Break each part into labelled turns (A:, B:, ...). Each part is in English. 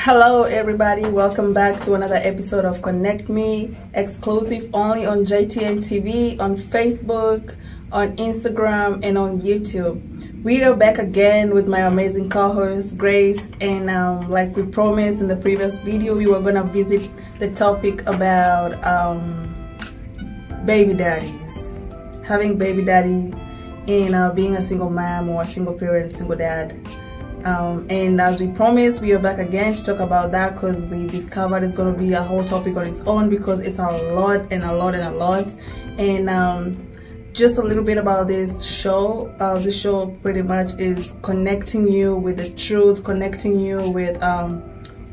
A: Hello everybody, welcome back to another episode of Connect Me, exclusive only on JTN TV, on Facebook, on Instagram, and on YouTube. We are back again with my amazing co-host Grace, and like we promised in the previous video, we were gonna visit the topic about baby daddies, having baby daddy, and being a single mom or a single parent, single dad. And as we promised, we are back again to talk about that, because we discovered it's going to be a whole topic on its own, because it's a lot and a lot and a lot. And just a little bit about this show. This show pretty much is connecting you with the truth, connecting you with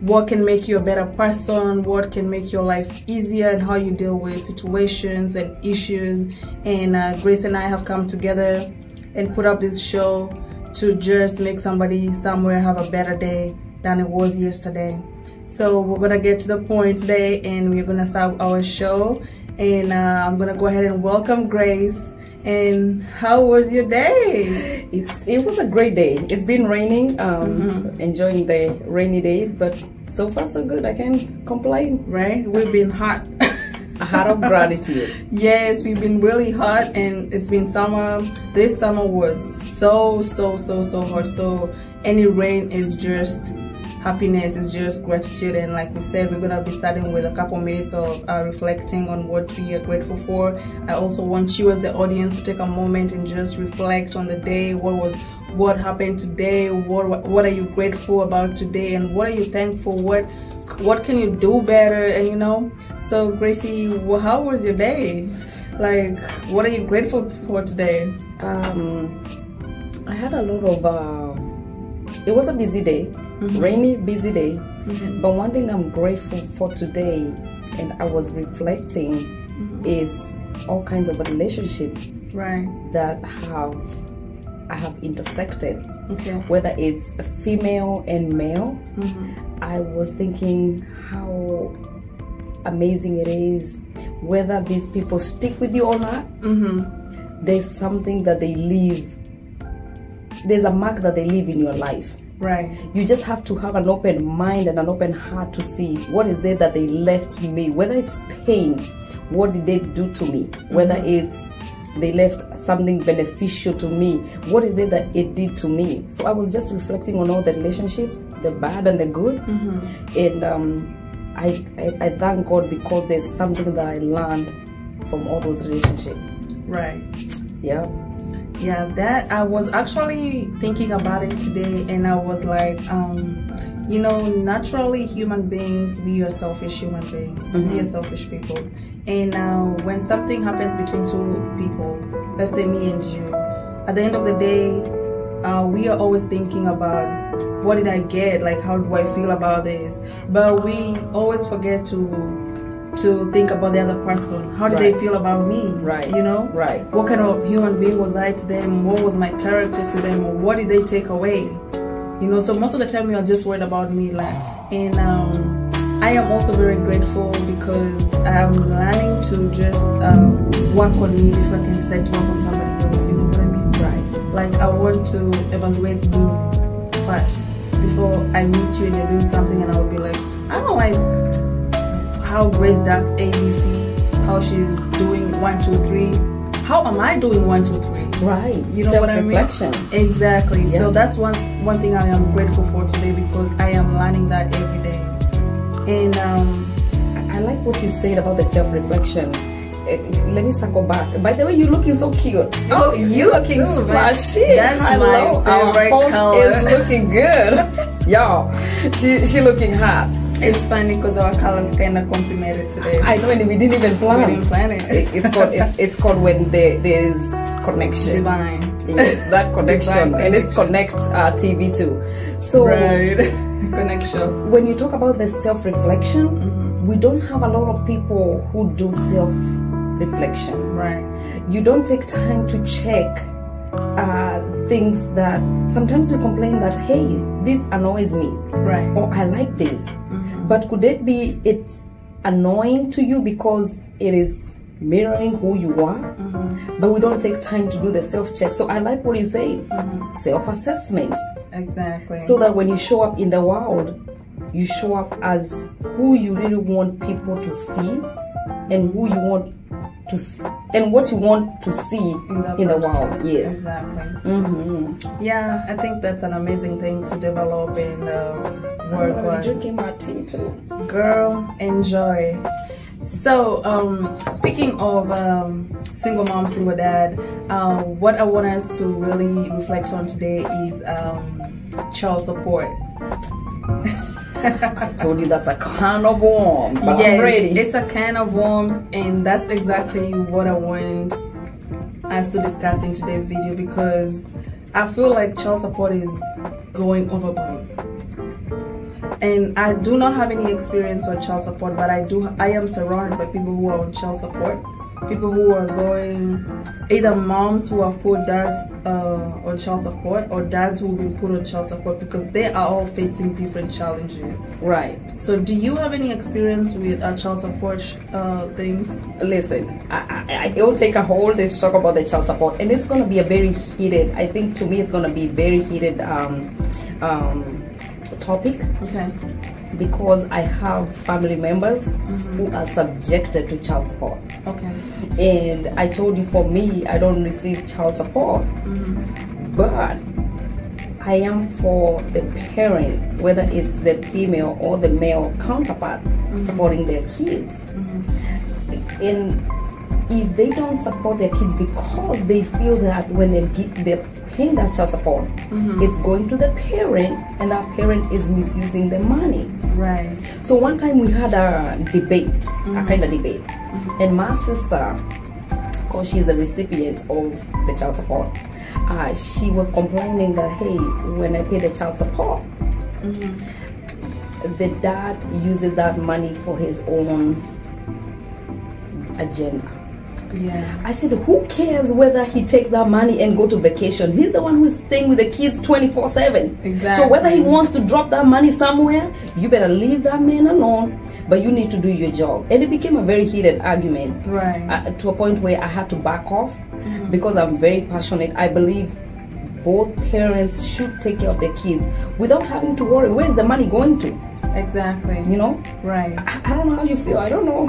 A: what can make you a better person, what can make your life easier, and how you deal with situations and issues. And Grace and I have come together and put up this show to just make somebody somewhere have a better day than it was yesterday. So we're gonna get to the point today, and we're gonna start our show. And I'm gonna go ahead and welcome Grace. And how was your day?
B: It was a great day. It's been raining, enjoying the rainy days, but so far so good. I can't complain.
A: Right? We've been hot.
B: A heart of gratitude.
A: Yes, we've been really hot, and it's been summer. This summer was so hot. So any rain is just happiness, is just gratitude. And like we said, we're gonna be starting with a couple minutes of reflecting on what we are grateful for. I also want you as the audience to take a moment and just reflect on the day. What happened today? What are you grateful about today? And what are you thankful? What can you do better? And you know. So Gracie, how was your day? Like, what are you grateful for today?
B: I had a lot of, it was a busy day, rainy, busy day. But one thing I'm grateful for today, and I was reflecting, is all kinds of relationships that I have intersected.
A: Okay.
B: Whether it's female and male, I was thinking how amazing it is, whether these people stick with you or not. There's something that they leave, there's a mark that they leave in your life.
A: Right.
B: You just have to have an open mind and an open heart to see what is it that they left me, whether it's pain, what did they do to me, whether it's they left something beneficial to me, what is it that it did to me. So I was just reflecting on all the relationships, the bad and the good. And I thank God, because there's something that I learned from all those relationships.
A: Right.
B: Yeah.
A: Yeah, that I was actually thinking about it today, and I was like, you know, naturally human beings, we are selfish human beings. We are selfish people. And when something happens between two people, let's say me and you, at the end of the day, we are always thinking about, what did I get? Like, how do I feel about this? But we always forget to think about the other person. How did they feel about me? Right. You know? Right. What kind of human being was I to them? What was my character to them? Or what did they take away? You know, so most of the time we are just worried about me. And I am also very grateful, because I'm learning to just work on me before I can decide to work on somebody else. You know what I mean? Right. Like, I want to evaluate me first before I meet you and you're doing something, and I'll be like, I don't like how Grace does ABC, how she's doing 1, 2, 3. How am I doing 1, 2, 3? Right. You know what I mean? Exactly. Yeah. So that's one thing I am grateful for today, because I am learning that every day. And
B: I like what you said about the self-reflection. Let me circle back. By the way, you're looking so cute. You're looking splashy.
A: That's my favorite color.
B: Is looking good. Y'all, she looking hot.
A: It's funny because our colors kind of complemented today.
B: I know, and we didn't even plan.
A: We didn't plan it.
B: It's called when there's connection.
A: Divine.
B: Yes, that connection. And it's Connect TV too. So
A: right. Connection.
B: When you talk about the self-reflection, we don't have a lot of people who do self-reflection.
A: Right.
B: You don't take time to check things that sometimes we complain that, hey, this annoys me.
A: Right.
B: Or I like this. But could it be it's annoying to you because it is mirroring who you are, but we don't take time to do the self-check. So I like what you say, self-assessment.
A: Exactly.
B: So that when you show up in the world, you show up as who you really want people to see, and who you want to see, and what you want to see in the world. Yes,
A: exactly. Yeah, I think that's an amazing thing to develop and work on.
B: Drinking my tea too,
A: girl. Enjoy. So, speaking of single mom, single dad, what I want us to really reflect on today is child support.
B: I told you that's a can of worms, but
A: yes,
B: I'm ready.
A: It's a can of worms, and that's exactly what I want us to discuss in today's video, because I feel like child support is going overboard. And I do not have any experience on child support, but I am surrounded by people who are on child support, people who are going, either moms who have put dads on child support, or dads who've been put on child support, because they are all facing different challenges.
B: Right.
A: So do you have any experience with child support things?
B: Listen, it will take a whole day to talk about the child support, and it's going to be a very heated, I think to me it's going to be very heated topic.
A: Okay.
B: Because I have family members who are subjected to child support.
A: Okay.
B: And I told you, for me, I don't receive child support, but I am for the parent, whether it's the female or the male counterpart, supporting their kids. And if they don't support their kids because they feel that when they're paying that child support, it's going to the parent, and that parent is misusing the money.
A: Right.
B: So one time we had a debate, a kind of debate, and my sister, because she's a recipient of the child support, she was complaining that, hey, when I pay the child support, the dad uses that money for his own agenda.
A: Yeah.
B: I said, who cares whether he takes that money and go to vacation? He's the one who is staying with the kids 24/7.
A: Exactly.
B: So whether he wants to drop that money somewhere, you better leave that man alone, but you need to do your job. And it became a very heated argument.
A: Right.
B: To a point where I had to back off, because I'm very passionate. I believe both parents should take care of their kids without having to worry, where is the money going to?
A: Exactly.
B: You know?
A: Right.
B: I don't know how you feel. I don't know.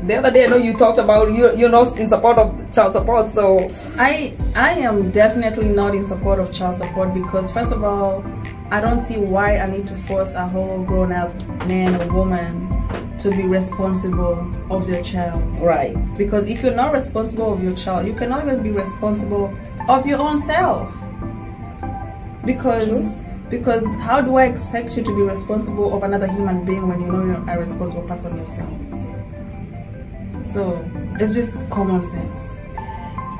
B: The other day I know you talked about you're not in support of child support, so
A: I am definitely not in support of child support, because first of all, I don't see why I need to force a whole grown-up man or woman to be responsible of their child.
B: Right.
A: Because if you're not responsible of your child, you cannot even be responsible of your own self. Because how do I expect you to be responsible of another human being when you know you're a responsible person yourself? So it's just common sense.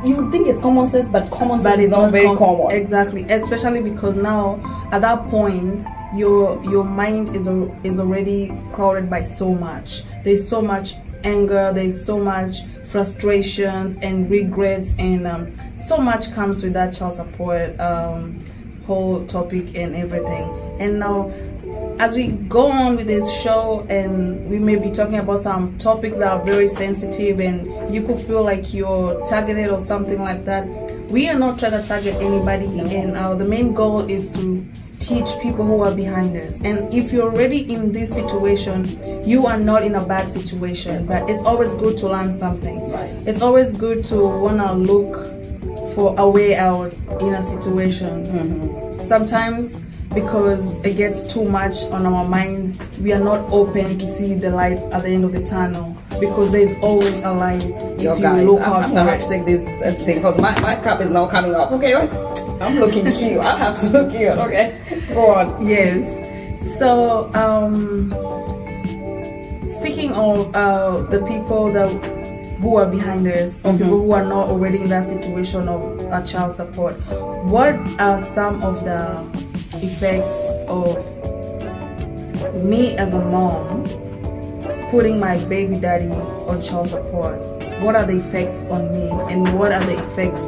B: You would think it's common sense, but common sense is not very common.
A: Exactly, especially because now at that point your mind is already crowded by so much. There's so much anger, there's so much frustrations and regrets, and so much comes with that child support whole topic and everything. And now as we go on with this show, and we may be talking about some topics that are very sensitive and you could feel like you're targeted or something like that, we are not trying to target anybody. And the main goal is to teach people who are behind us. And if you're already in this situation, you are not in a bad situation, but it's always good to learn something. It's always good to want to look for a way out in a situation. Sometimes because it gets too much on our minds, we are not open to see the light at the end of the tunnel, because there is always a light if you look out
B: I'm
A: for
B: gonna
A: it.
B: have to take this as thing, because my cup is now coming up. Okay, I'm looking cute. I have to look cute. Okay, go on.
A: Yes. So speaking of the people who are behind us, or people who are not already in that situation of child support, what are some of the effects of me as a mom putting my baby daddy on child support? What are the effects on me, and what are the effects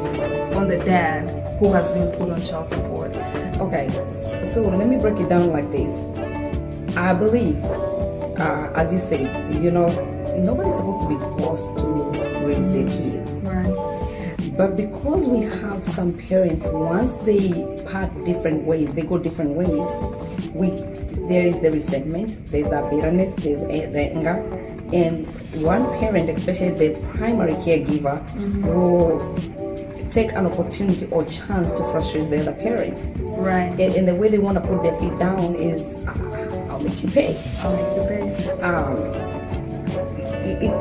A: on the dad who has been put on child support?
B: Okay, so let me break it down like this. I believe, as you say, nobody's supposed to be forced to raise their kids.
A: Right.
B: But because we have some parents, once they part different ways, they go different ways, there is the resentment, there's the bitterness, there's the anger, and one parent, especially the primary caregiver, will take an opportunity or chance to frustrate the other parent.
A: Right.
B: And the way they want to put their feet down is, I'll make you pay.
A: I'll make you pay.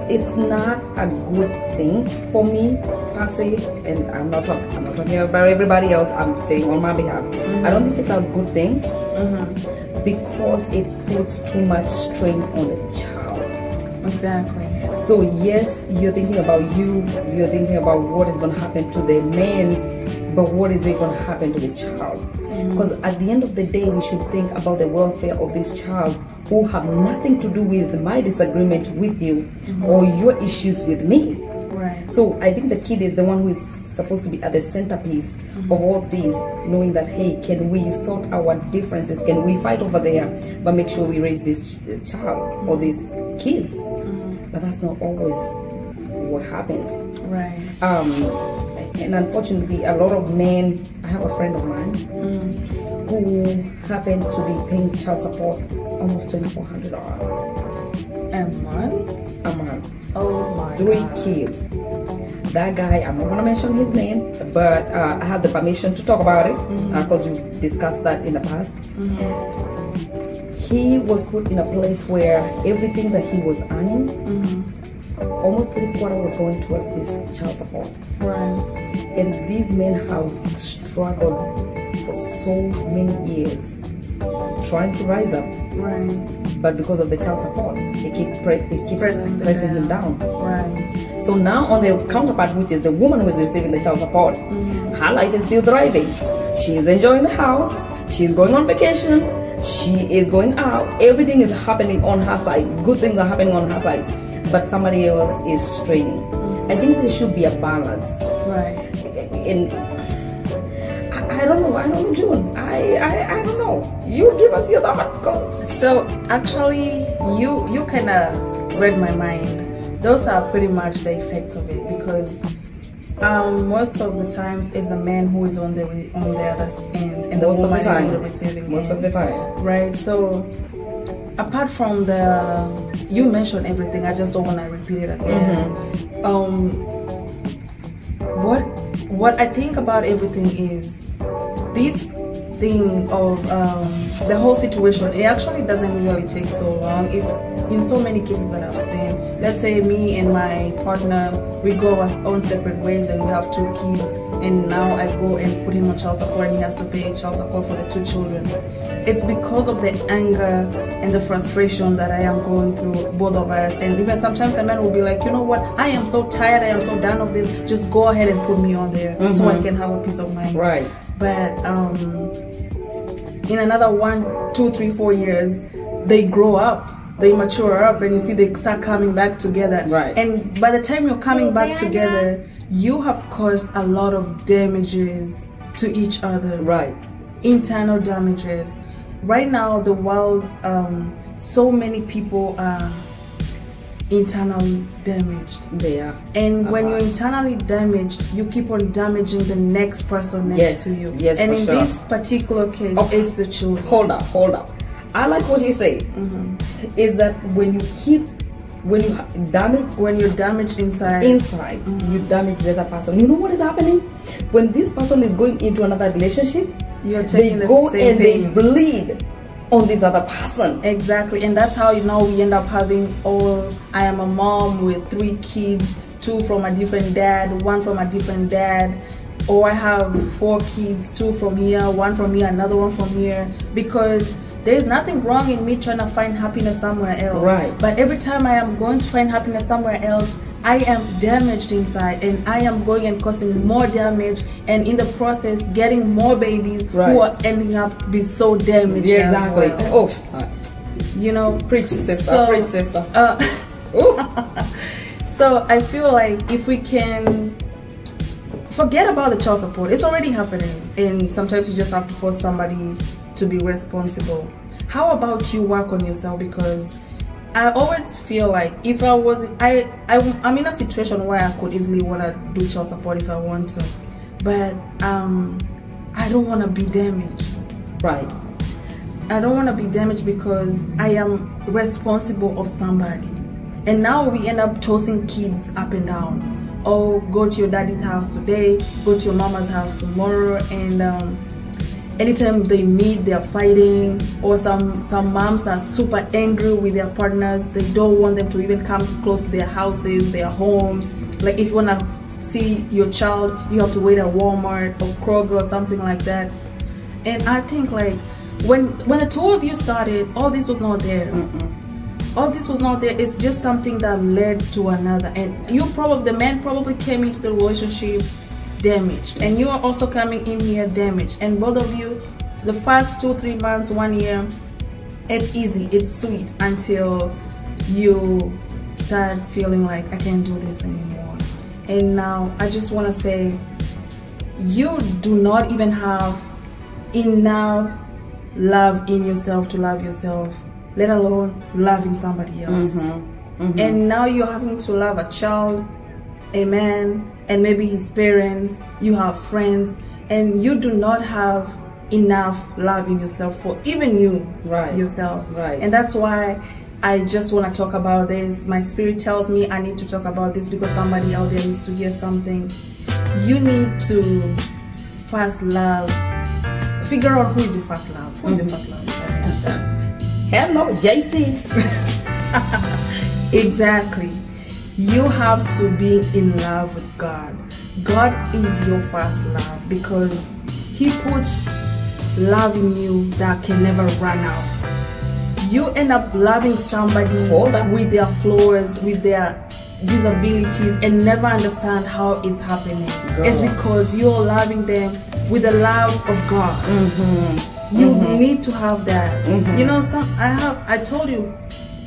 B: It's not a good thing for me per se, and I'm not talking about everybody else. I'm saying on my behalf. I don't think it's a good thing because it puts too much strain on the child.
A: Exactly.
B: So yes, you're thinking about you're thinking about what is going to happen to the man, but what is it going to happen to the child? Because at the end of the day, we should think about the welfare of this child who have nothing to do with my disagreement with you or your issues with me.
A: Right.
B: So I think the kid is the one who is supposed to be at the centerpiece of all these, knowing that, hey, can we sort our differences? Can we fight over there, but make sure we raise this child or these kids? But that's not always what happens.
A: Right.
B: And unfortunately, a lot of men, I have a friend of mine who happened to be paying child support almost $2,400
A: A month?
B: a month.
A: Oh my
B: 3
A: God.
B: kids. That guy, I'm not going to mention his name, but I have the permission to talk about it because we've discussed that in the past. He was put in a place where everything that he was earning, almost 3/4 was going towards this child support.
A: Right.
B: And these men have struggled for so many years trying to rise up,
A: Right.
B: but because of the child support, it keeps pressing him down.
A: Right.
B: So now on the counterpart, which is the woman who is receiving the child support, her life is still thriving. She's enjoying the house, she's going on vacation, she is going out, everything is happening on her side, good things are happening on her side, but somebody else is straining. I think there should be a balance.
A: Right.
B: And I don't know, June. I don't know. You give us your thought.
A: So actually, you kind of read my mind. Those are pretty much the effects of it, because most of the times it's the man who is on the other end, and the woman is on the receiving end.
B: Most of the time.
A: Right. So apart from you mentioned everything. I just don't want to repeat it again. What I think about everything is this thing of the whole situation. It actually doesn't usually take so long. If in so many cases that I've seen, let's say me and my partner, we go our own separate ways and we have 2 kids, and now I go and put him on child support and he has to pay child support for the 2 children. It's because of the anger and the frustration that I am going through, both of us. And even sometimes the man will be like, you know what, I am so tired, I am so done of this, just go ahead and put me on there so I can have a peace of mind.
B: Right.
A: But in another 1, 2, 3, 4 years, they grow up, they mature up, and you see they start coming back together.
B: Right.
A: And by the time you're coming back together, you have caused a lot of damages to each other.
B: Right.
A: Internal damages. Right now, the world, so many people are internally damaged.
B: They are.
A: And when you're internally damaged, you keep on damaging the next person next to you.
B: Yes,
A: and
B: for
A: in
B: sure.
A: this particular case, it's the children.
B: Hold up. I like what you say. Is that when you're damaged inside, you damage the other person. You know what is happening? When this person is going into another relationship, they go and they bleed on this other person.
A: Exactly. And that's how we end up having, I am a mom with 3 kids, 2 from a different dad, 1 from a different dad, or I have 4 kids, 2 from here, 1 from here, another 1 from here, because there's nothing wrong in me trying to find happiness somewhere else.
B: Right.
A: But every time I am going to find happiness somewhere else, I am damaged inside, and I am going and causing more damage, and in the process getting more babies who are ending up being so damaged.
B: Yeah, exactly.
A: As well.
B: Preach, sister.
A: So I feel like if we can forget about the child support, it's already happening, and sometimes you just have to force somebody to be responsible. How about you work on yourself? Because I always feel like if I was, I'm in a situation where I could easily want to do child support if I want to, but I don't want to be damaged.
B: Right.
A: be damaged because I am responsible of somebody. And now we end up tossing kids up and down. Oh, go to your daddy's house today, go to your mama's house tomorrow, and anytime they meet, they're fighting. Or some moms are super angry with their partners. They don't want them to even come close to their houses, their homes. Like if you wanna see your child, you have to wait at Walmart or Kroger or something like that. And I think like when the two of you started, all this was not there. All this was not there. It's just something that led to another. And the man probably came into the relationship damaged, and you are also coming in here damaged. And both of you, the first 2-3 months, 1 year, it's easy, it's sweet, until you start feeling like I can't do this anymore. And now I just want to say, you do not even have enough love in yourself to love yourself, let alone loving somebody else. And now you're having to love a child, a man, and maybe his parents. You have friends, and you do not have enough love in yourself for even you, yourself. And that's why I just want to talk about this. My spirit tells me I need to talk about this because somebody out there needs to hear something. You need to first love. Figure out who is your first love. Who is your first love?
B: Hello, JC.
A: Exactly. You have to be in love with God. God is your first love because He puts love in you that can never run out. You end up loving somebody with their flaws, with their disabilities, and never understand how it's happening. It's because you're loving them with the love of God. You need to have that. You know, I told you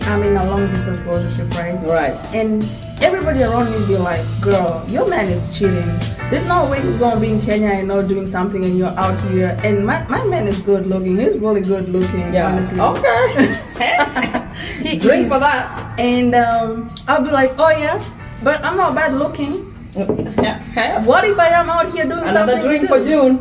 A: I'm in a long distance relationship, right? And everybody around me be like, girl, your man is cheating. There's no way he's gonna be in Kenya and not doing something and you're out here. And my man is good looking. He's really good looking, honestly. He drink for that. And I'll be like, oh yeah, but I'm not bad looking. What if I am out here doing
B: another
A: something
B: drink
A: too?
B: for June?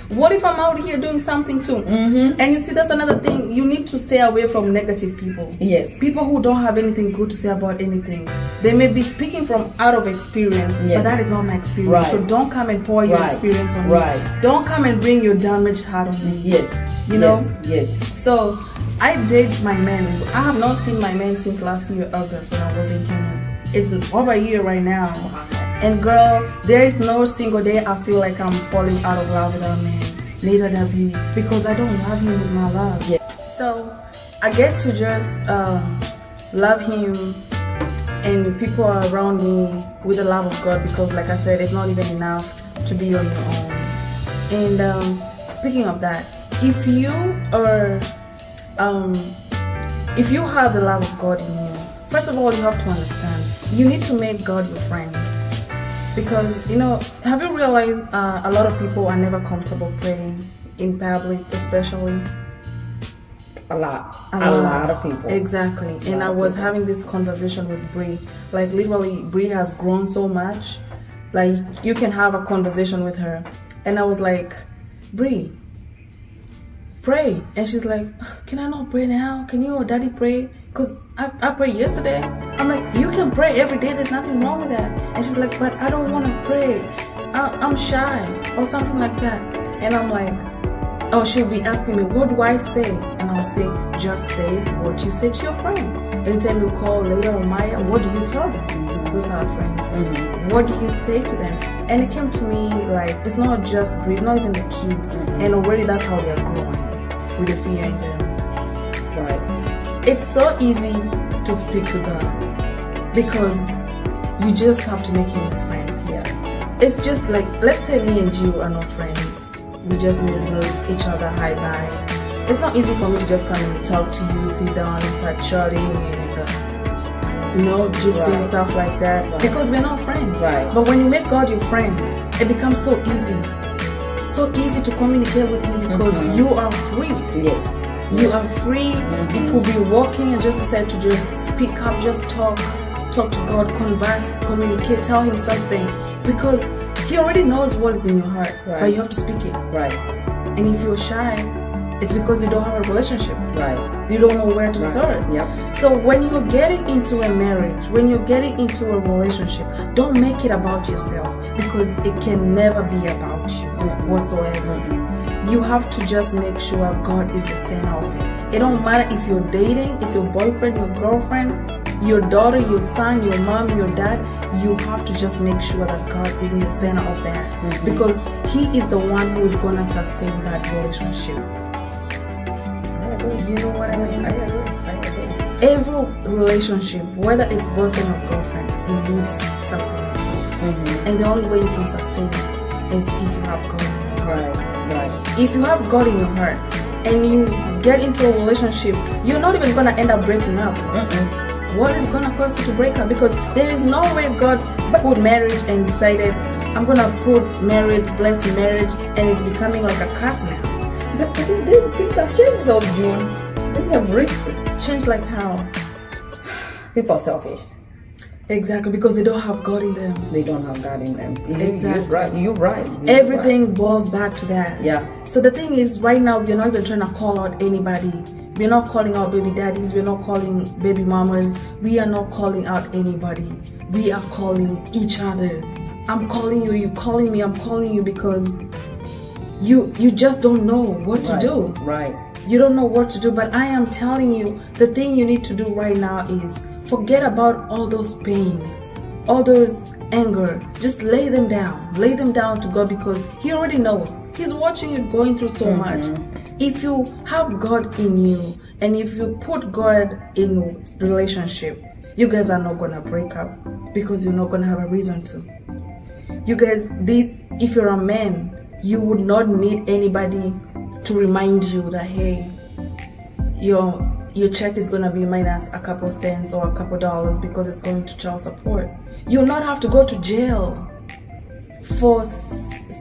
A: What if I'm out here doing something too? And you see, that's another thing. You need to stay away from negative people.
B: Yes.
A: People who don't have anything good to say about anything. They may be speaking from out of experience, but that is not my experience. So don't come and pour your experience on me. Don't come and bring your damaged heart on me. You know? So I date my man. I have not seen my man since last year, August, when I was in Kenya. It's over a year right now. And girl, there is no single day I feel like I'm falling out of love with a man. Neither does he, because I don't love him with my love. So I get to just love him and people around me with the love of God, because like I said, it's not even enough to be on your own. And speaking of that, if you have the love of God in you, first of all, you have to understand, you need to make God your friend. Because, you know, have you realized a lot of people are never comfortable praying in public, especially?
B: A lot of people.
A: Exactly. And I was having this conversation with Bree. Like, literally, Bree has grown so much. Like, you can have a conversation with her. And I was like, Bree, pray. And she's like, can I not pray now? Can you or daddy pray? Because I prayed yesterday. I'm like, you can pray every day. There's nothing wrong with that. And she's like, but I don't want to pray. I'm shy or something like that. And I'm like, oh, she'll be asking me, what do I say? And I'll say, just say what you say to your friend. Anytime you call Leila or Maya, what do you tell them? Those are friends. What do you say to them? And it came to me like, it's not just Bree, it's not even the kids. And already that's how they're growing, with the fear in them. It's so easy to speak to God because you just have to make him your friend. It's just like, let's say me and you are not friends. We just know each other, hi bye. It's not easy for me to just come and talk to you, sit down and start chatting and you know, just doing stuff like that because we're not friends. But when you make God your friend, it becomes so easy to communicate with him because you are free. You are free. You could be walking and just decide to just speak up, just talk to God, converse, communicate, tell him something, because he already knows what is in your heart, but you have to speak it. And if you're shy, It's because you don't have a relationship.
B: Right.
A: You don't know where to start.
B: Yep.
A: So when you're getting into a marriage, when you're getting into a relationship, don't make it about yourself, because it can never be about you whatsoever. You have to just make sure God is the center of it. It don't matter if you're dating, it's your boyfriend, your girlfriend, your daughter, your son, your mom, your dad. You have to just make sure that God is in the center of that, because He is the one who is going to sustain that relationship. You know what I mean?
B: I agree.
A: Every relationship, whether it's boyfriend or girlfriend, it needs sustenance. And the only way you can sustain it is if you have God in your heart.
B: Right.
A: If you have God in your heart and you get into a relationship, you're not even going to end up breaking up. What is going to cause you to break up? Because there is no way God put marriage and decided, I'm going to put marriage, bless marriage, and it's becoming like a curse now.
B: But things have changed though, June. Things have really
A: Changed like how?
B: People are selfish.
A: Exactly, because they don't have God in them.
B: They don't have God in them.
A: Exactly.
B: You're right.
A: Everything boils back to that.
B: Yeah.
A: So the thing is, right now, we're not even trying to call out anybody. We're not calling out baby daddies. We're not calling baby mamas. We are not calling out anybody. We are calling each other. I'm calling you. You're calling me. I'm calling you because you just don't know what to do.
B: Right.
A: You don't know what to do. But I am telling you, the thing you need to do right now is forget about all those pains, all those anger. Just lay them down. Lay them down to God, because He already knows. He's watching you going through so much. If you have God in you, and if you put God in relationship, you guys are not gonna break up, because you're not gonna have a reason to. You guys, if you're a man, you would not need anybody to remind you that, hey, your check is gonna be minus a couple cents or a couple dollars because it's going to child support. You'll not have to go to jail for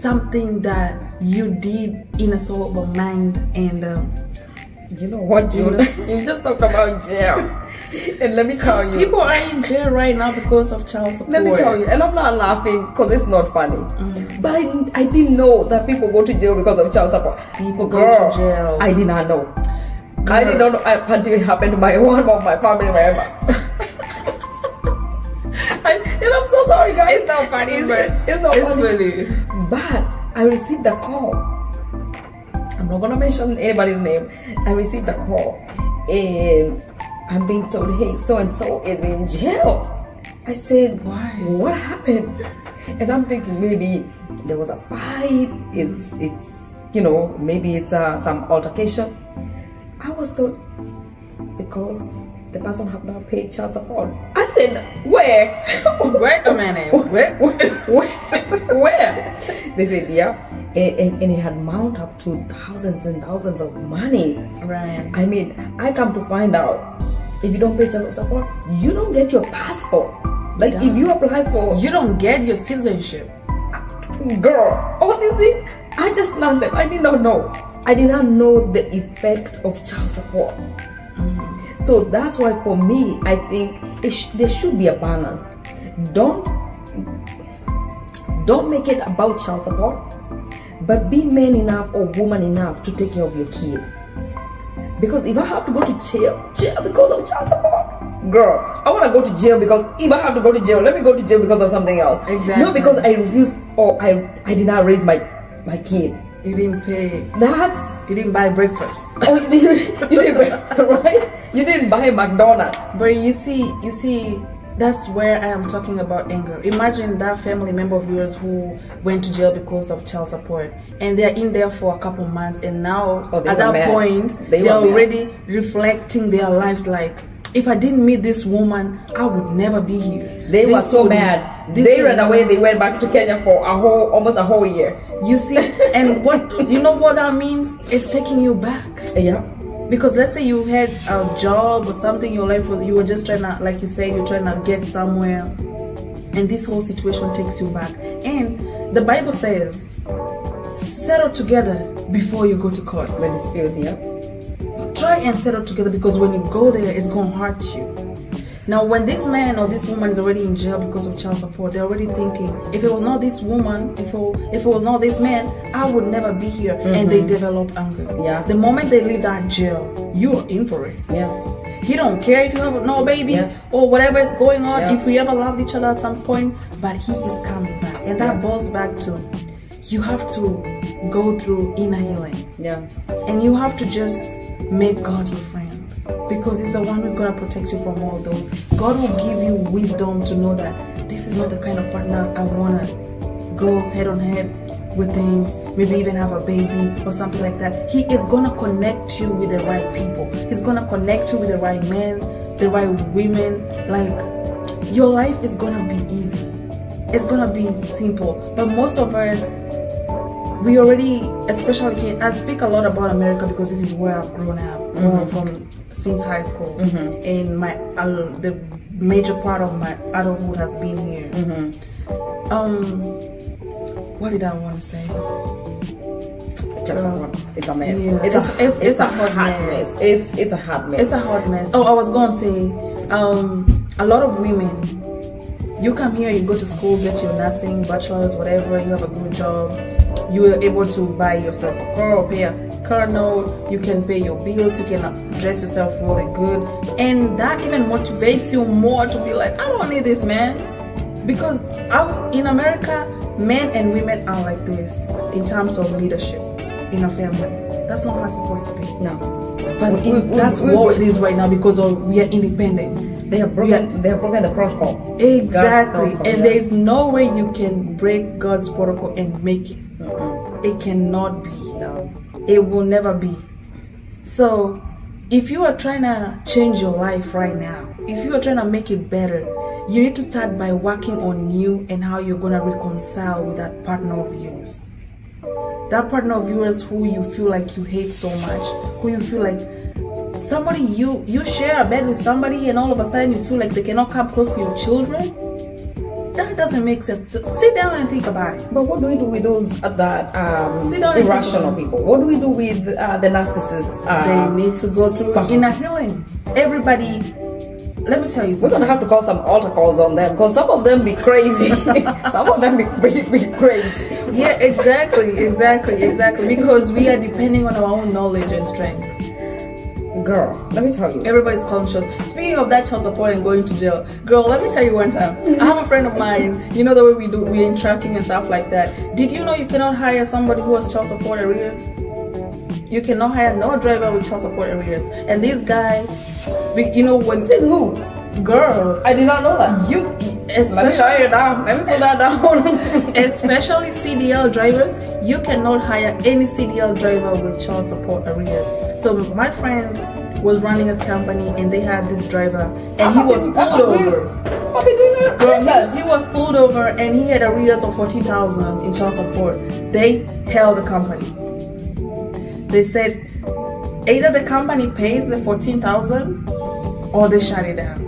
A: something that you did in a sober mind. And
B: you know what, June? You just talked about jail. And let me tell you,
A: people are in jail right now because of child support.
B: Let me tell you, and I'm not laughing because it's not funny. But I didn't know that people go to jail because of child support.
A: People go to jail.
B: I did not know. I did not know until it happened to one of my family members. And I'm so sorry, guys. It's not funny, it's not funny.
A: Really.
B: But I received a call. I'm not gonna mention anybody's name. I received a call, and I'm being told, hey, so and so is in jail. I said, why? What happened? And I'm thinking maybe there was a fight. It's maybe it's some altercation. I was told because the person have not paid child support. I said, where?
A: Wait a minute.
B: Where? They said, yeah. And it had mounted up to thousands and thousands of money.
A: Right.
B: I mean, I come to find out, if you don't pay child support, you don't get your passport. Like if you apply for,
A: you don't get your citizenship.
B: Girl, all these things, I just learned them. I did not know. I did not know the effect of child support. So that's why for me, I think there should be a balance. Don't make it about child support, but be man enough or woman enough to take care of your kid. Because if I have to go to jail because of child support, girl, I want to go to jail because if I have to go to jail, let me go to jail because of something else.
A: Exactly.
B: Not because I refused or I did not raise my kid.
A: You didn't pay.
B: You
A: didn't buy breakfast.
B: Oh, you didn't, right? You didn't buy McDonald's.
A: But you see, that's where I am talking about anger. Imagine that family member of yours who went to jail because of child support, and they're in there for a couple months, and now at that point they're already reflecting their lives like, if I didn't meet this woman, I would never be here.
B: They were so mad. They ran away. They went back to Kenya for almost a whole year. You see,
A: and you know what that means? It's taking you back.
B: Yeah.
A: Because let's say you had a job or something in your life, you were just trying to, like you said, you're trying to get somewhere, and this whole situation takes you back. And the Bible says, settle together before you go to court.
B: When dispute, yeah.
A: Try and settle together, because when you go there, it's going to hurt you. Now, when this man or this woman is already in jail because of child support, they're already thinking, if it was not this woman, if it was not this man, I would never be here. And they develop anger.
B: Yeah.
A: The moment they leave that jail, you're in for it.
B: Yeah.
A: He don't care if you have no baby or whatever is going on, if we ever loved each other at some point, but he is coming back. And that boils back to, you have to go through inner healing.
B: Yeah.
A: And you have to just make God your friend. Because he's the one who's going to protect you from all those. God will give you wisdom to know that this is not the kind of partner I want to go head on head with things, maybe even have a baby or something like that. He is going to connect you with the right people. He's going to connect you with the right men, the right women. Like, your life is going to be easy. It's going to be simple. But most of us, we already, especially here, I speak a lot about America because this is where I've grown up from since high school. And my the major part of my adulthood has been here. What did I want to say?
B: It's a mess.
A: Yeah.
B: It's a hot mess. It's a hot mess.
A: It's a hot mess. Oh, I was going to say, a lot of women, you come here, you go to school, get your nursing, bachelor's, whatever, you have a good job, you are able to buy yourself a car or pay a car note, you can pay your bills, you can dress yourself really good, and that even motivates you more to be like, I don't need this man. Because in America, men and women are like this in terms of leadership in a family. That's not how it's supposed to be.
B: No.
A: But that's what it is right now because we are independent.
B: They have broken the protocol.
A: Exactly. And there is no way you can break God's protocol and make it. It cannot be.
B: No.
A: It will never be. So if you are trying to change your life right now, if you are trying to make it better, you need to start by working on you and how you're going to reconcile with that partner of yours. That partner of yours who you feel like you hate so much, who you feel like somebody, you share a bed with somebody and all of a sudden you feel like they cannot come close to your children. That doesn't make sense. Sit down and think about it.
B: But what do we do with those irrational people? What do we do with the narcissists?
A: They need to go through inner healing. Everybody, let me tell you something.
B: We're gonna have to call some altar calls on them because some of them be crazy. Some of them be crazy.
A: Yeah, exactly. Because we are depending on our own knowledge and strength.
B: Girl, let me tell you.
A: Everybody's calling shots. Speaking of that child support and going to jail, girl, let me tell you one time. I have a friend of mine, you know the way we're in tracking and stuff like that. Did you know you cannot hire somebody who has child support arrears? You cannot hire no driver with child support arrears. And this guy, you know when...
B: Said who?
A: Girl.
B: I did not know that.
A: Let me
B: shut you down. Let me put that down.
A: Especially CDL drivers, you cannot hire any CDL driver with child support arrears. So my friend was running a company and they had this driver and he was pulled over. He was pulled over and he had arrears of $14,000 in child support. They held the company. They said either the company pays the $14,000 or they shut it down.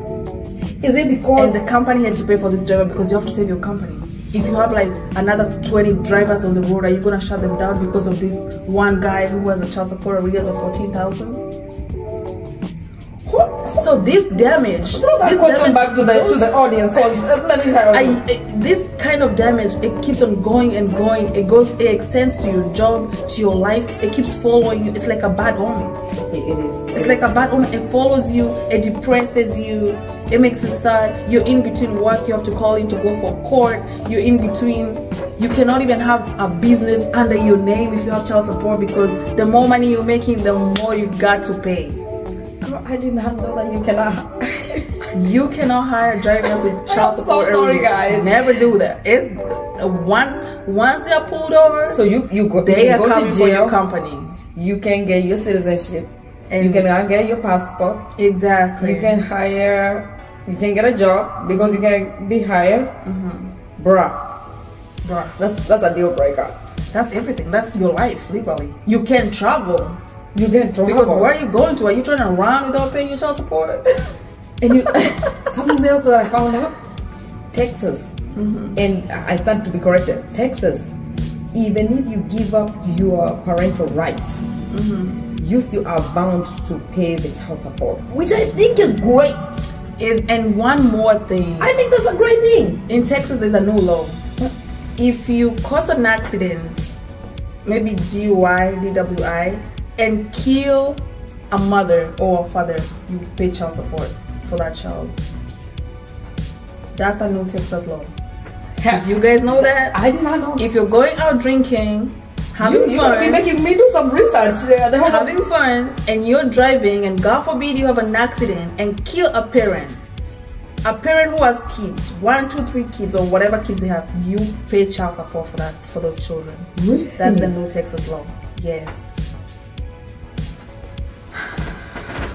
B: Is it because...
A: And the company had to pay for this driver because you have to save your company. If you have like another 20 drivers on the road, are you going to shut them down because of this one guy who has a child support arrears of $14,000? So this damage...
B: Throw that question back to the audience because let me tell you.
A: This kind of damage, it keeps on going and going. It extends to your job, to your life. It keeps following you. It's like a bad omen.
B: It is.
A: It's like a bad omen. It follows you. It depresses you. It makes you sad. You're in between work. You have to call in to go for court. You're in between. You cannot even have a business under your name if you have child support because the more money you're making, the more you got to pay.
B: I did not know that you cannot.
A: You cannot hire drivers with child support.
B: I'm so sorry, guys.
A: Never do that. It's once they are pulled over.
B: So you go
A: to jail for your company.
B: You can get your citizenship, and you can get your passport.
A: Exactly.
B: You can hire. You can get a job because you can be hired. Bruh. That's a deal breaker.
A: That's everything. That's your life, literally. You can travel.
B: You can travel.
A: Because where are you going to? Are you trying to run without paying your child support?
B: And something else that I found out, Texas, and I stand to be corrected, Texas, even if you give up your parental rights, you still are bound to pay the child support, which I think is great.
A: And one more thing.
B: I think that's a great thing.
A: In Texas, there's a new law. If you cause an accident, maybe DUI, DWI, and kill a mother or a father, you pay child support for that child. That's a new Texas law. Did you guys know that?
B: I did not know.
A: If you're going out drinking, having fun,
B: you're making me do some research.
A: Having fun, and you're driving, and God forbid you have an accident and kill a parent who has kids, 1, 2, 3 kids, or whatever kids they have, you pay child support for those children.
B: Really?
A: That's the new Texas law. Yes.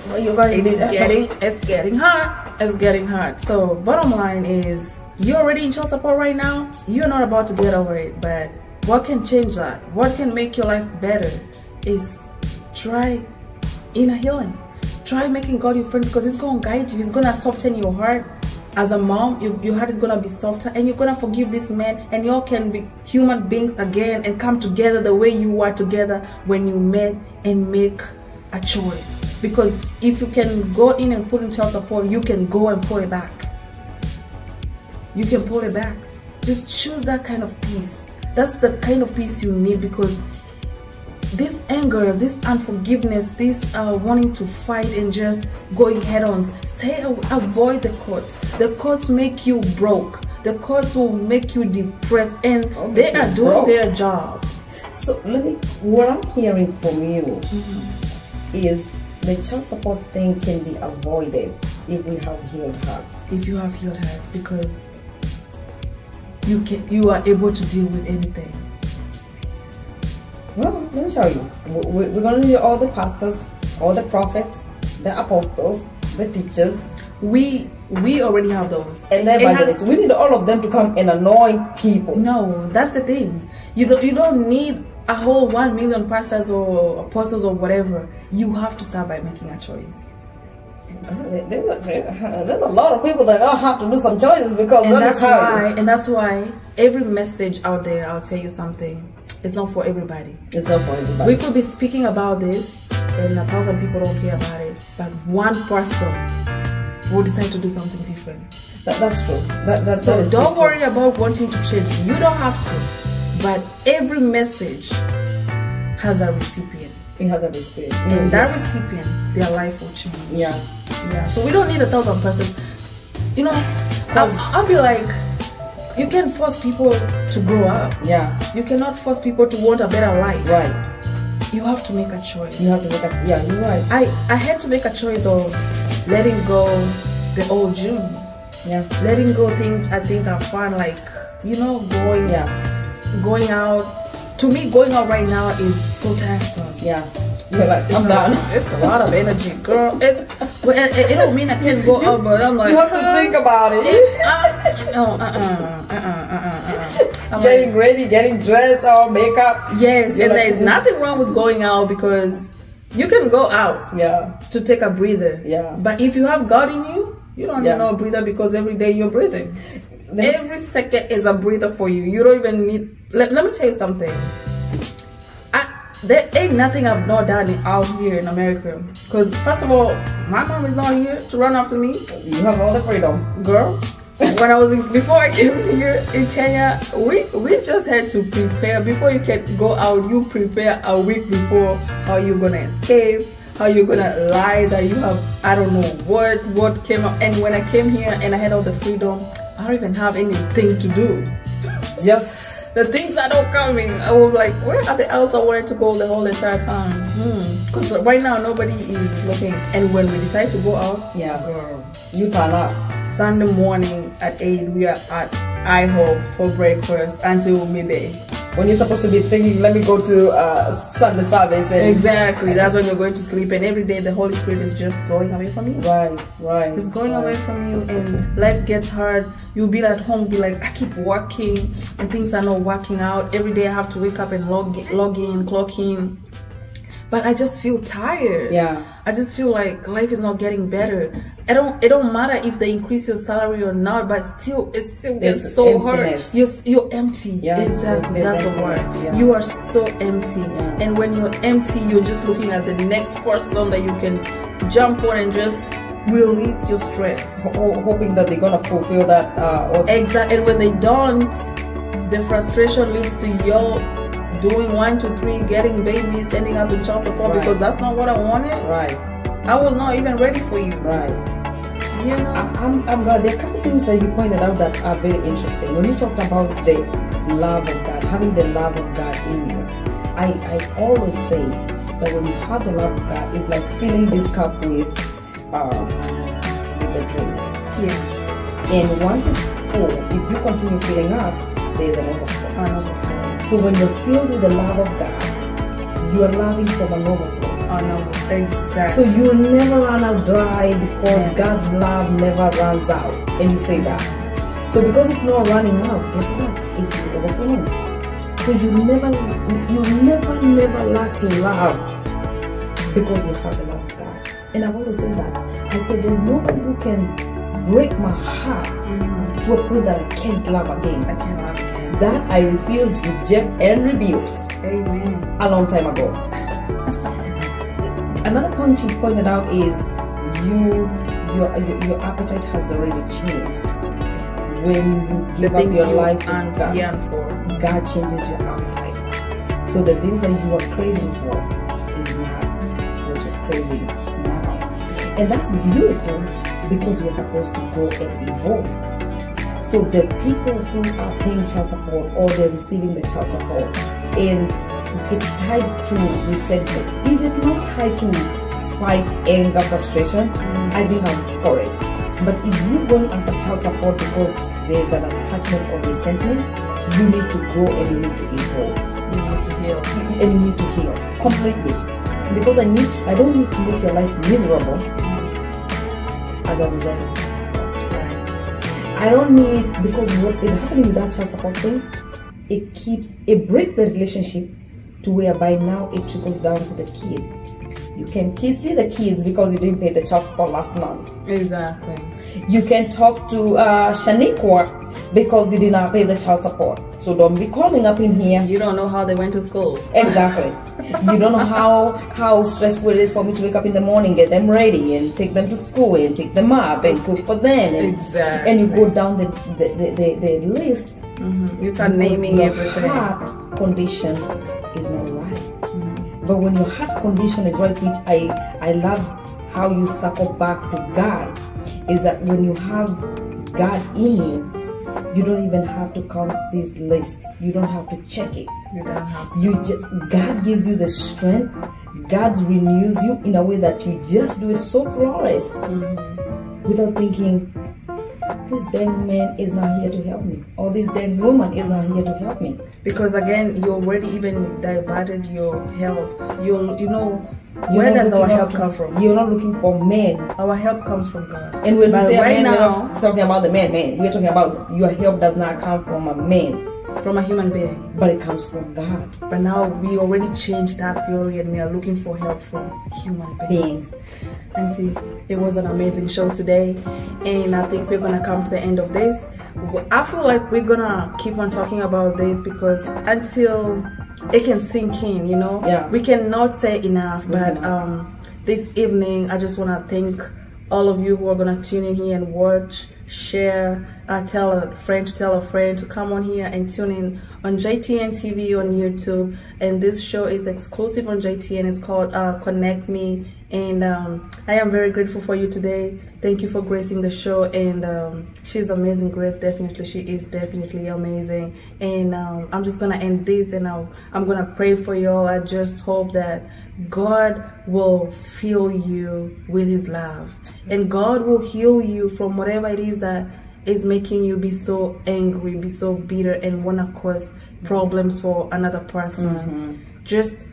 B: Well, you guys,
A: it's getting hard. It's getting hard. So bottom line is, you're already in child support right now. You're not about to get over it, but what can change that? What can make your life better is try inner healing. Try making God your friend, because He's going to guide you. He's going to soften your heart. As a mom, your heart is going to be softer, and you're going to forgive this man, and y'all can be human beings again and come together the way you were together when you met and make a choice. Because if you can go in and put in child support, you can go and pull it back. You can pull it back. Just choose that kind of peace. That's the kind of peace you need, because this anger, this unforgiveness, this wanting to fight and just going head-on, avoid the courts. The courts make you broke. The courts will make you depressed, and they are doing their job.
B: So what I'm hearing from you is the child support thing can be avoided if we have healed hearts.
A: If you have healed hearts, because you are able to deal with anything.
B: Well, let me show you. We're going to need all the pastors, all the prophets, the apostles, the teachers.
A: We already have those.
B: And the evangelists. We need all of them to come and anoint people.
A: No, that's the thing. You don't need a whole 1 million pastors or apostles or whatever. You have to start by making a choice.
B: There's a lot of people that don't have to do some choices, because
A: and that's why every message out there, I'll tell you something, it's not for everybody.
B: It's not for everybody.
A: We could be speaking about this and 1,000 people don't care about it, but one person will decide to do something different.
B: That's true.
A: So don't worry about wanting to change. You don't have to, but every message has a recipient.
B: It has a recipient.
A: And that recipient, their life will change.
B: Yeah.
A: So we don't need 1,000 persons. You know, I'll be like, you can't force people to grow up.
B: Yeah.
A: You cannot force people to want a better life.
B: Right.
A: You have to make a choice.
B: You're right.
A: I had to make a choice of letting go the old June.
B: Yeah.
A: Letting go things I think are fun, like, going out. To me, going out right now is so tiresome.
B: Yeah. I'm done.
A: It's a lot of energy, girl. It don't mean I can't go out, but I'm like,
B: you have to think about it. Getting ready, getting dressed, or makeup.
A: Yes, and there's nothing wrong with going out, because you can go out to take a breather.
B: Yeah.
A: But if you have God in you, you don't need no breather, because every day you're breathing. Every second is a breather for you. You don't even need. Let me tell you something. There ain't nothing I've not done out here in America. Because first of all, my mom is not here to run after me.
B: You have all the freedom,
A: girl. When I was before I came here in Kenya, we just had to prepare. Before you can go out, you prepare a week before how you're gonna escape, how you're gonna lie that you have, I don't know what came up. And when I came here and I had all the freedom, I don't even have anything to do.
B: Just
A: the things that are coming, I was like, where are the outs I wanted to go the whole entire time? Because right now nobody is looking. And when we decide to go out,
B: girl, you turn up.
A: Sunday morning at 8, we are at IHOP for breakfast until midday.
B: When you're supposed to be thinking, let me go to Sunday service.
A: Exactly, that's when you're going to sleep. And every day the Holy Spirit is just going away from you.
B: Right.
A: It's going away from you, and life gets hard. You'll be at home, be like, I keep working and things are not working out. Every day I have to wake up and log in, clock in. But I just feel tired.
B: Yeah.
A: I just feel like life is not getting better. It don't matter if they increase your salary or not, but it still gets so hard. You're empty.
B: Yeah.
A: Exactly. That's the word. Yeah. You are so empty. Yeah. And when you're empty, you're just looking at the next person that you can jump on and just release your stress.
B: Hoping that they're gonna fulfill that.
A: Exactly. And when they don't, the frustration leads to your doing 1, 2, 3, getting babies, ending up in child support because that's not what I wanted.
B: Right.
A: I was not even ready for you.
B: Right.
A: You know.
B: I'm glad. There are a couple things that you pointed out that are very interesting. When you talked about the love of God, having the love of God in you, I always say that when you have the love of God, it's like filling this cup with the drink.
A: Yeah.
B: And once it's full, if you continue filling up, there's an overflow. So when you're filled with the love of God, you are loving from an overflow.
A: Exactly.
B: So you'll never run out dry because God's love never runs out. And you say that. So because it's not running out, guess what? It's still overflowing. So you never lack love because you have the love of God. And I've always said that. I said there's nobody who can break my heart to a point that I can't love again.
A: I can't love again.
B: That I refused, reject, and rebuked.
A: Amen.
B: A long time ago. Another point you pointed out is your appetite has already changed. When you give up your life to God, God changes your appetite. So the things that you are craving for is not what you're craving now. And that's beautiful because we're supposed to grow and evolve. So the people who are paying child support or they're receiving the child support, and it's tied to resentment. If it's not tied to spite, anger, frustration, I think I'm for it. But if you're going after child support because there's an attachment or resentment, you need to grow and you need to evolve.
A: You need to heal.
B: And you need to heal completely. Because I don't need to make your life miserable as a result of child support. I don't need, because what is happening with that child support thing, it breaks the relationship to whereby now it trickles down to the kid. You can see the kids because you didn't pay the child support last month.
A: Exactly.
B: You can talk to Shaniqua because you did not pay the child support. So don't be calling up in here.
A: You don't know how they went to school.
B: Exactly. You don't know how stressful it is for me to wake up in the morning, get them ready, and take them to school, and take them up, and cook for them. And,
A: exactly.
B: And you go down the list.
A: You start naming everything.
B: Your heart condition is not right. But when your heart condition is right, which I love how you circle back to God, is that when you have God in you, you don't even have to count these lists. You don't have to check it.
A: You don't have to.
B: God gives you the strength. God renews you in a way that you just do it so flawless without thinking, this damn man is not here to help me, or this damn woman is not here to help me.
A: Because again, you already even divided your help. Where does our help come from?
B: You're not looking for men.
A: Our help comes from God.
B: And when we say right man, we're not talking about the man. We're talking about your help does not come from a man,
A: from a human being,
B: but it comes from God.
A: But now we already changed that theory, and we are looking for help from human beings. Auntie, it was an amazing show today, and I think we're gonna come to the end of this. I feel like we're gonna keep on talking about this because until it can sink in, we cannot say enough. But this evening, I just want to thank all of you who are gonna tune in here and watch, share, tell a friend to come on here and tune in on JTN TV on YouTube. And this show is exclusive on JTN. It's called Connect Me. And I am very grateful for you today. Thank you for gracing the show. And she's amazing, Grace. Definitely, she is definitely amazing. And I'm just gonna end this, and I'm gonna pray for y'all. I just hope that God will fill you with His love, and God will heal you from whatever it is that is making you be so angry, be so bitter, and wanna cause problems for another person. Just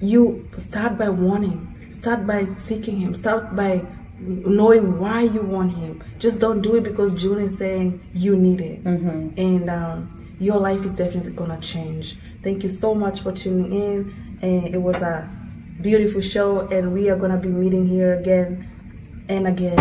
A: you start by wanting, start by seeking Him, start by knowing why you want Him. Just don't do it because June is saying you need it. And your life is definitely gonna change. Thank you so much for tuning in, and it was a beautiful show, and we are gonna be meeting here again and again.